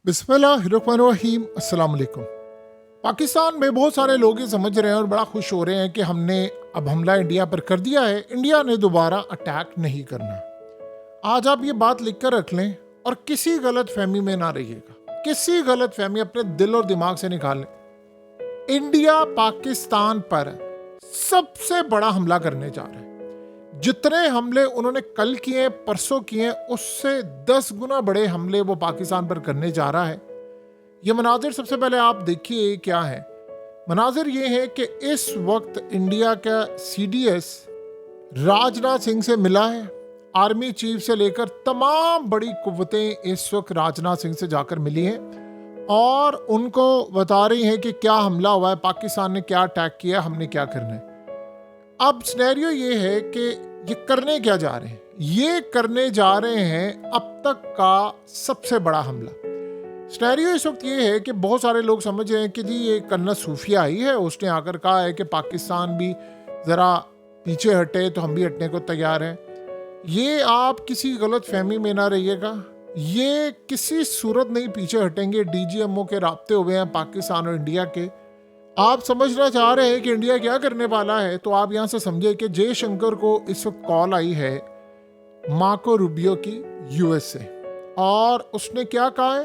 बिस्मिल्लाहिर्रहमानिर्रहीम। अस्सलाम वालेकुम। पाकिस्तान में बहुत सारे लोग ये समझ रहे हैं और बड़ा खुश हो रहे हैं कि हमने अब हमला इंडिया पर कर दिया है, इंडिया ने दोबारा अटैक नहीं करना। आज आप ये बात लिख कर रख लें और किसी गलत फहमी में ना रहिएगा, किसी गलत फहमी अपने दिल और दिमाग से निकाल लें। इंडिया पाकिस्तान पर सबसे बड़ा हमला करने जा रहा है। जितने हमले उन्होंने कल किए, परसों किए, उससे 10 गुना बड़े हमले वो पाकिस्तान पर करने जा रहा है। ये मनाजिर सबसे पहले आप देखिए क्या है। मनाजिर ये है कि इस वक्त इंडिया का CDS राजनाथ सिंह से मिला है। आर्मी चीफ से लेकर तमाम बड़ी कुव्वतें इस वक्त राजनाथ सिंह से जाकर मिली हैं और उनको बता रही हैं कि क्या हमला हुआ है, पाकिस्तान ने क्या अटैक किया, हमने क्या करना है। अब सिनेरियो ये है कि ये करने क्या जा रहे हैं। ये करने जा रहे हैं अब तक का सबसे बड़ा हमला। सिनेरियो इस वक्त ये है कि बहुत सारे लोग समझ रहे हैं कि जी ये कन्ना सूफिया आई है, उसने आकर कहा है कि पाकिस्तान भी ज़रा पीछे हटे तो हम भी हटने को तैयार हैं। ये आप किसी गलत फहमी में ना रहिएगा, ये किसी सूरत नहीं पीछे हटेंगे। DGMO के राब्ते हुए हैं पाकिस्तान और इंडिया के। आप समझना चाह रहे हैं कि इंडिया क्या करने वाला है, तो आप यहाँ से समझे कि जयशंकर को इस वक्त कॉल आई है मार्को रूबियो की US से, और उसने क्या कहा है?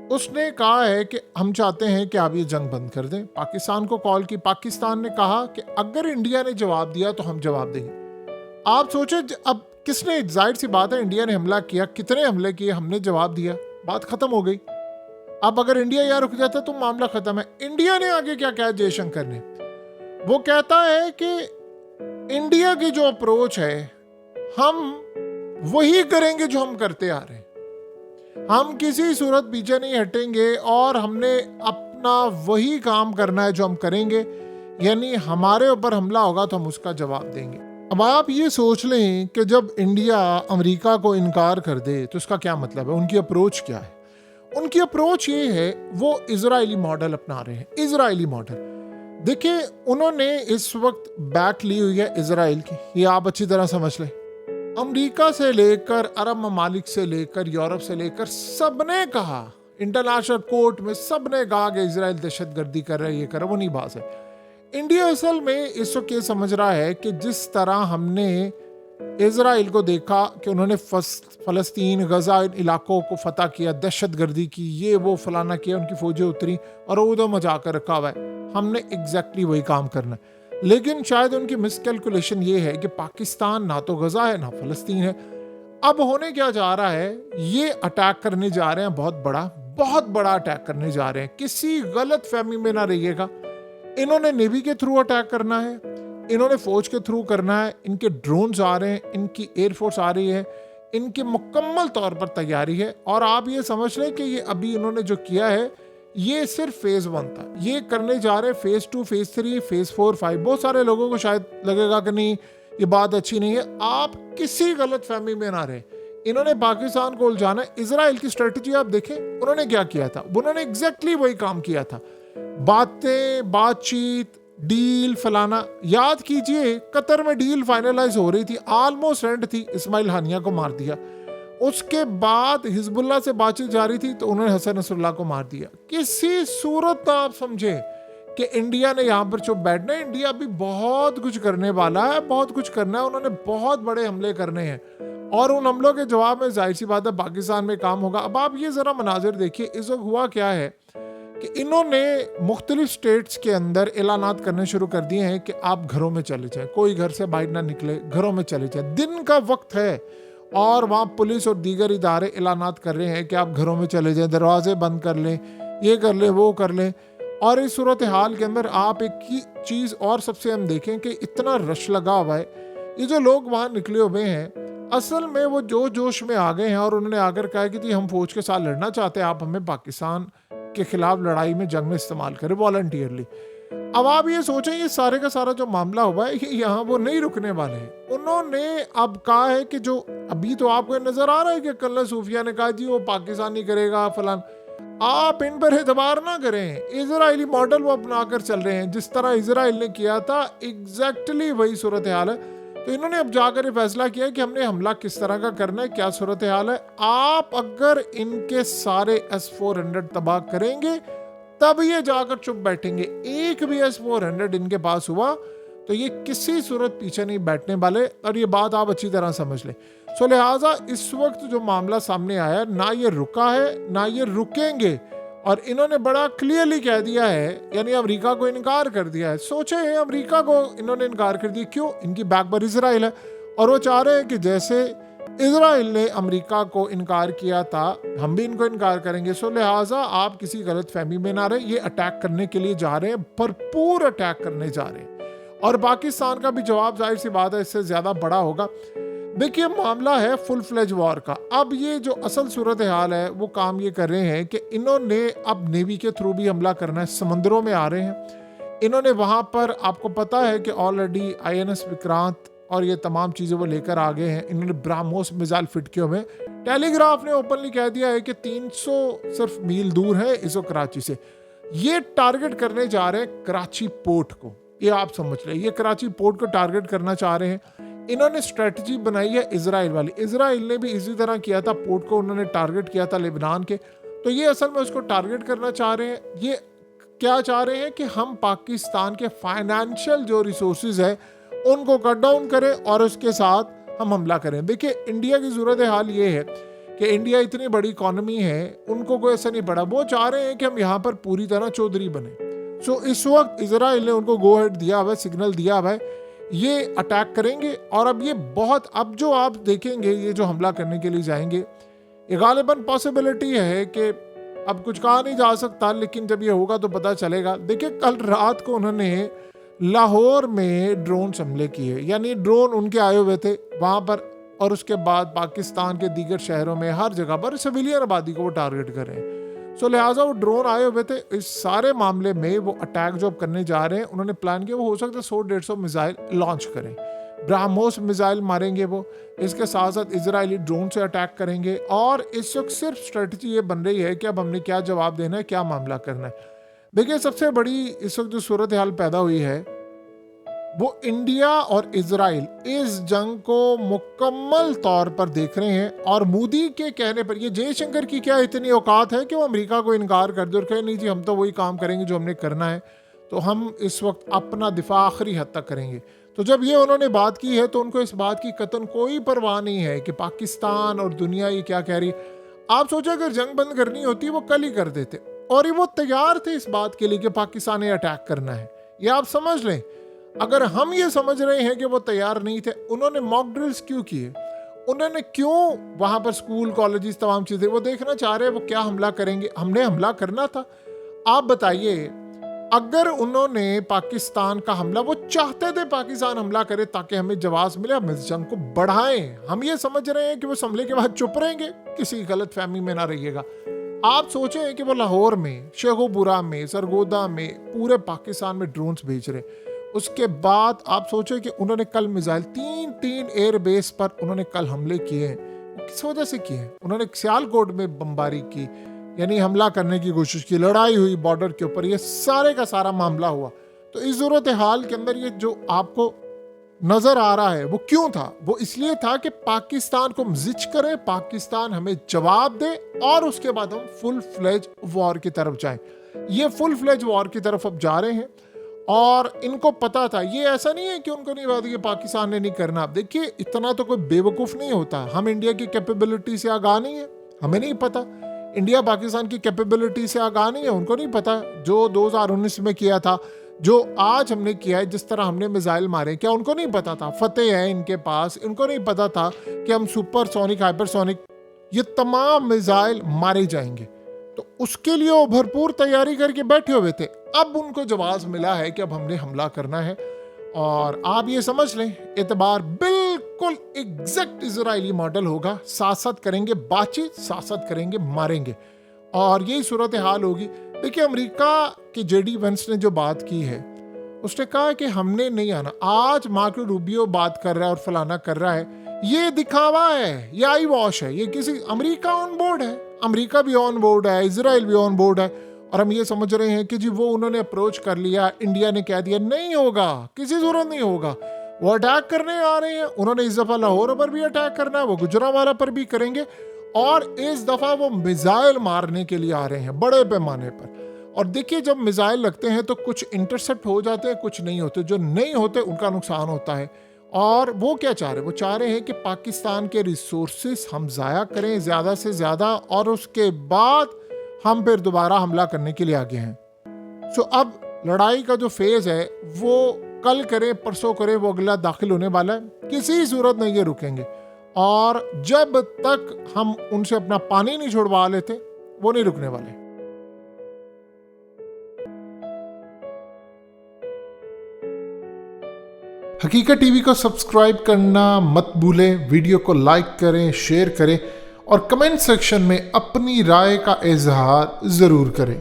उसने कहा है कि हम चाहते हैं कि आप ये जंग बंद कर दें। पाकिस्तान को कॉल की, पाकिस्तान ने कहा कि अगर इंडिया ने जवाब दिया तो हम जवाब देंगे। आप सोचे अब किसने, जाहिर सी बात है इंडिया ने हमला किया, कितने हमले किए, हमने जवाब दिया, बात खत्म हो गई। अब अगर इंडिया यहाँ रुक जाता तो मामला खत्म है। इंडिया ने आगे क्या कहा जयशंकर ने? वो कहता है कि इंडिया की जो अप्रोच है हम वही करेंगे जो हम करते आ रहे हैं, हम किसी सूरत पीछे नहीं हटेंगे और हमने अपना वही काम करना है जो हम करेंगे, यानी हमारे ऊपर हमला होगा तो हम उसका जवाब देंगे। अब आप ये सोच लें कि जब इंडिया अमेरिका को इनकार कर दे तो इसका क्या मतलब है, उनकी अप्रोच क्या है? उनकी अप्रोच ये है, वो इजरायली मॉडल अपना रहे हैं। इजरायली मॉडल देखिए, उन्होंने इस वक्त बैक ली हुई है इजराइल की, ये आप अच्छी तरह समझ लें। अमेरिका से लेकर, अरब ममालिक से लेकर, यूरोप से लेकर, सबने कहा, इंटरनेशनल कोर्ट में सबने कहा कि इजराइल दहशतगर्दी कर रहा है, ये कर रहा है, वो नहीं बात है। इंडिया असल में इस वक्त ये समझ रहा है कि जिस तरह हमने इजराइल को देखा कि उन्होंने फ़लस्तीन, गजा इलाकों को फतह किया, दहशतगर्दी की, ये वो फलाना किया, उनकी फौजें उतरी और उधर मचा कर रखा हुआ है, हमने एग्जैक्टली वही काम करना है। लेकिन शायद उनकी मिसकैलकुलेशन ये है कि पाकिस्तान ना तो गजा है ना फ़लस्तीन है। अब होने क्या जा रहा है, ये अटैक करने जा रहे हैं, बहुत बड़ा अटैक करने जा रहे हैं। किसी गलत फहमी में ना रहिएगा। इन्होंने नेवी के थ्रू अटैक करना है, इन्होंने फौज के थ्रू करना है, इनके ड्रोन्स आ रहे हैं, इनकी एयरफोर्स आ रही है, इनकी मुकम्मल तौर पर तैयारी है। और आप ये समझ लें कि ये अभी इन्होंने जो किया है ये सिर्फ फेज 1 था, ये करने जा रहे हैं फेज 2, फेज 3, फेज 4, 5। बहुत सारे लोगों को शायद लगेगा कि नहीं ये बात अच्छी नहीं है, आप किसी गलत फहमी में ना रहे। इन्होंने पाकिस्तान को उलझाना है। इजराइल की स्ट्रेटजी आप देखें, उन्होंने क्या किया था, उन्होंने एग्जैक्टली वही काम किया था। बातें, बातचीत, डील फलाना, याद कीजिए कतर में डील फाइनलाइज हो रही थी, ऑलमोस्ट एंड थी, इस्माइल हानिया को मार दिया। उसके बाद हिजबुल्लाह से बातचीत जारी थी तो उन्होंने हसन नसरुल्लाह को मार दिया। किसी सूरत आप समझे कि इंडिया ने यहाँ पर चुप बैठना है। इंडिया भी बहुत कुछ करने वाला है, बहुत कुछ करना है, उन्होंने बहुत बड़े हमले करने हैं और उन हमलों के जवाब में जाहिर सी बात है पाकिस्तान में काम होगा। अब आप ये ज़रा मनाजिर देखिए, इस वक्त हुआ क्या है कि इन्होंने मुख्तलिफ स्टेट्स के अंदर ऐलानात करने शुरू कर दिए हैं कि आप घरों में चले जाएं, कोई घर से बाहर ना निकले, घरों में चले जाएं। दिन का वक्त है और वहाँ पुलिस और दीगर इदारे ऐलानात कर रहे हैं कि आप घरों में चले जाएं, दरवाजे बंद कर लें, ये कर लें, वो कर लें। और इस सूरत हाल के अंदर आप एक ही चीज़ और सबसे हम देखें कि इतना रश लगा हुआ है, ये जो लोग वहाँ निकले हुए हैं असल में वो जोश में आ गए हैं और उन्होंने आकर कहा कि जी हम फौज के साथ लड़ना चाहते हैं, आप हमें पाकिस्तान के खिलाफ लड़ाई में, जंग में इस्तेमाल करें वॉलंटियरली। अब आप ये सोचें ये सारे का सारा जो मामला हुआ है यहाँ वो नहीं रुकने वाले हैं। उन्होंने अब कहा है कि जो अभी तो आपको नजर आ रहा है कि कन्ना सूफिया ने कहा जी वो पाकिस्तानी करेगा फलान, आप इन पर एतबार ना करें। इजरायली मॉडल वो अपना कर चल रहे हैं, जिस तरह इजराइल ने किया था एग्जैक्टली वही सूरत हाल है। तो इन्होंने अब जाकर ये फैसला किया कि हमने हमला किस तरह का करना है, क्या सूरत हाल है। आप अगर इनके सारे S-400 तबाह करेंगे तब ये जाकर चुप बैठेंगे। एक भी S-400 इनके पास हुआ तो ये किसी सूरत पीछे नहीं बैठने वाले, और ये बात आप अच्छी तरह समझ लें। सो लिहाजा इस वक्त जो मामला सामने आया, ना ये रुका है ना ये रुकेंगे, और इन्होंने बड़ा क्लियरली कह दिया है, यानी अमेरिका को इनकार कर दिया है। सोचे अमेरिका को इन्होंने इनकार कर दिया, क्यों? इनकी बैक पर इजराइल है और वो चाह रहे हैं कि जैसे इजराइल ने अमेरिका को इनकार किया था हम भी इनको इनकार करेंगे। सो लिहाजा आप किसी गलत फहमी में ना रहे, ये अटैक करने के लिए जा रहे हैं, भरपूर अटैक करने जा रहे हैं, और पाकिस्तान का भी जवाब जाहिर सी बात है इससे ज्यादा बड़ा होगा। देखिए मामला है फुल फ्लेज वॉर का। अब ये जो असल सूरत हाल है वो काम ये कर रहे हैं कि इन्होंने अब नेवी के थ्रू भी हमला करना है, समंदरों में आ रहे हैं। इन्होंने वहां पर, आपको पता है कि ऑलरेडी INS विक्रांत और ये तमाम चीज़ें वो लेकर आ गए हैं। इन्होंने ब्राह्मोस मिसाइल फिट किए हुए। टेलीग्राफ ने ओपनली कह दिया है कि 300 सिर्फ मील दूर है इसो कराची से। ये टारगेट करने जा रहे हैं कराची पोर्ट को, ये आप समझ लें, ये कराची पोर्ट को टारगेट करना चाह रहे हैं। इन्होंने स्ट्रेटजी बनाई है इजराइल वाली। इजराइल ने भी इसी तरह किया था, पोर्ट को उन्होंने टारगेट किया था लेबनान के, तो ये असल में उसको टारगेट करना चाह रहे हैं। ये क्या चाह रहे हैं कि हम पाकिस्तान के फाइनेंशियल जो रिसोर्सेज है उनको कट डाउन करें और उसके साथ हम हमला करें। देखिए इंडिया की सूरत हाल ये है कि इंडिया इतनी बड़ी इकॉनमी है, उनको कोई ऐसा नहीं पड़ा, वो चाह रहे हैं कि हम यहाँ पर पूरी तरह चौधरी बने। सो इस वक्त इजराइल ने उनको गो हेड दिया हुआ है, सिग्नल दिया हुआ है, ये अटैक करेंगे। और अब ये बहुत, अब जो आप देखेंगे ये जो हमला करने के लिए जाएंगे, ये गालिबन पॉसिबिलिटी है कि अब कुछ कहा नहीं जा सकता, लेकिन जब ये होगा तो पता चलेगा। देखिए कल रात को उन्होंने लाहौर में ड्रोन हमले किए, यानी ड्रोन उनके आए हुए थे वहाँ पर, और उसके बाद पाकिस्तान के दीगर शहरों में हर जगह पर सिविलियन आबादी को वो टारगेट कर रहे हैं। सो लिहाजा वो ड्रोन आए हुए थे। इस सारे मामले में वो अटैक जो करने जा रहे हैं, उन्होंने प्लान किया वो हो सकता है 100-150 मिसाइल लॉन्च करें, ब्राह्मोस मिसाइल मारेंगे वो, इसके साथ साथ इजरायली ड्रोन से अटैक करेंगे। और इस वक्त सिर्फ स्ट्रेटजी ये बन रही है कि अब हमने क्या जवाब देना है, क्या मामला करना है। देखिए सबसे बड़ी इस वक्त जो सूरत हाल पैदा हुई है वो इंडिया और इजराइल इस जंग को मुकम्मल तौर पर देख रहे हैं। और मोदी के कहने पर, ये जयशंकर की क्या इतनी औकात है कि वो अमेरिका को इनकार कर दे और कहे नहीं जी हम तो वही काम करेंगे जो हमने करना है, तो हम इस वक्त अपना दिफा आखिरी हद तक करेंगे। तो जब ये उन्होंने बात की है तो उनको इस बात की कतन कोई परवाह नहीं है कि पाकिस्तान और दुनिया ये क्या कह रही है। आप सोचो अगर जंग बंद करनी होती वो कल ही कर देते, और ये वो तैयार थे इस बात के लिए कि पाकिस्तान ने अटैक करना है। ये आप समझ लें। अगर हम ये समझ रहे हैं कि वो तैयार नहीं थे, उन्होंने मॉक ड्रिल्स क्यों किए, उन्होंने क्यों वहां पर स्कूल कॉलेजेस तमाम चीजें, वो देखना चाह रहे हैं वो क्या हमला करेंगे। हमने हमला करना था। आप बताइए अगर उन्होंने पाकिस्तान का हमला, वो चाहते थे पाकिस्तान हमला करे ताकि हमें जवाब मिले, हम इस जंग को बढ़ाएं। हम ये समझ रहे हैं कि वो हमले के बाद चुप रहेंगे, किसी गलत फहमी में ना रहिएगा। आप सोचें कि वो लाहौर में, शेखोपुरा में, सरगोदा में, पूरे पाकिस्तान में ड्रोन्स भेज रहे। उसके बाद आप सोचें कि उन्होंने कल मिसाइल 3 एयर बेस पर उन्होंने कल हमले किए हैं। वो किस वजह से किए हैं? उन्होंने सियालकोट में बमबारी की, यानी हमला करने की कोशिश की, लड़ाई हुई बॉर्डर के ऊपर, ये सारे का सारा मामला हुआ। तो इस सूरत हाल के अंदर ये जो आपको नजर आ रहा है वो क्यों था? वो इसलिए था कि पाकिस्तान को हम जिच करें, पाकिस्तान हमें जवाब दे, और उसके बाद हम फुल फ्लेज वॉर की तरफ जाएं। ये फुल फ्लेज वॉर की तरफ अब जा रहे हैं, और इनको पता था। ये ऐसा नहीं है कि उनको नहीं पता कि पाकिस्तान ने नहीं करना। देखिए इतना तो कोई बेवकूफ़ नहीं होता। हम इंडिया की कैपेबिलिटी से आगाह नहीं है, हमें नहीं पता। इंडिया पाकिस्तान की कैपेबिलिटी से आगाह नहीं है, उनको नहीं पता। जो 2019 में किया था, जो आज हमने किया है, जिस तरह हमने मिसाइल मारे, क्या उनको नहीं पता था? फतेह है इनके पास, इनको नहीं पता था कि हम सुपरसोनिक, हाइपरसोनिक, ये तमाम मिसाइल मारे जाएंगे। तो उसके लिए वो भरपूर तैयारी करके बैठे हुए थे। अब उनको जवाब मिला है कि अब हमने हमला करना है। और आप ये समझ लें, एतबार बिल्कुल एग्जैक्ट इजरायली मॉडल होगा। साथ साथ करेंगे बातचीत, साथ साथ करेंगे मारेंगे, और यही सूरत हाल होगी। देखिए अमेरिका के जेडी वेंस ने जो बात की है, उसने कहा कि हमने नहीं आना। आज मार्को रूबियो बात कर रहा है और फलाना कर रहा है, ये दिखावा है, ये आई वॉश है। ये किसी, अमेरिका ऑन बोर्ड है, अमेरिका भी ऑन बोर्ड है, इजराइल भी ऑन बोर्ड है, और हम ये समझ रहे हैं कि जी वो उन्होंने अप्रोच कर लिया, इंडिया ने कह दिया नहीं होगा, किसी जरूरत नहीं होगा। वो अटैक करने आ रहे हैं। उन्होंने इस दफा लाहौर पर भी अटैक करना है, वो गुजरांवाला पर भी करेंगे, और इस दफा वो मिसाइल मारने के लिए आ रहे हैं बड़े पैमाने पर। और देखिए, जब मिसाइल लगते हैं तो कुछ इंटरसेप्ट हो जाते हैं, कुछ नहीं होते। जो नहीं होते उनका नुकसान होता है। और वो क्या चाह रहे हैं? वो चाह रहे हैं कि पाकिस्तान के रिसोर्सेस हम ज़ाया करें ज़्यादा से ज़्यादा, और उसके बाद हम फिर दोबारा हमला करने के लिए आगे हैं। सो अब लड़ाई का जो फेज़ है वो कल करें परसों करें, वो अगला दाखिल होने वाला है। किसी सूरत में ये रुकेंगे, और जब तक हम उनसे अपना पानी नहीं छुड़वा लेते वो नहीं रुकने वाले। हकीकत टीवी को सब्सक्राइब करना मत भूलें, वीडियो को लाइक करें, शेयर करें, और कमेंट सेक्शन में अपनी राय का इजहार ज़रूर करें।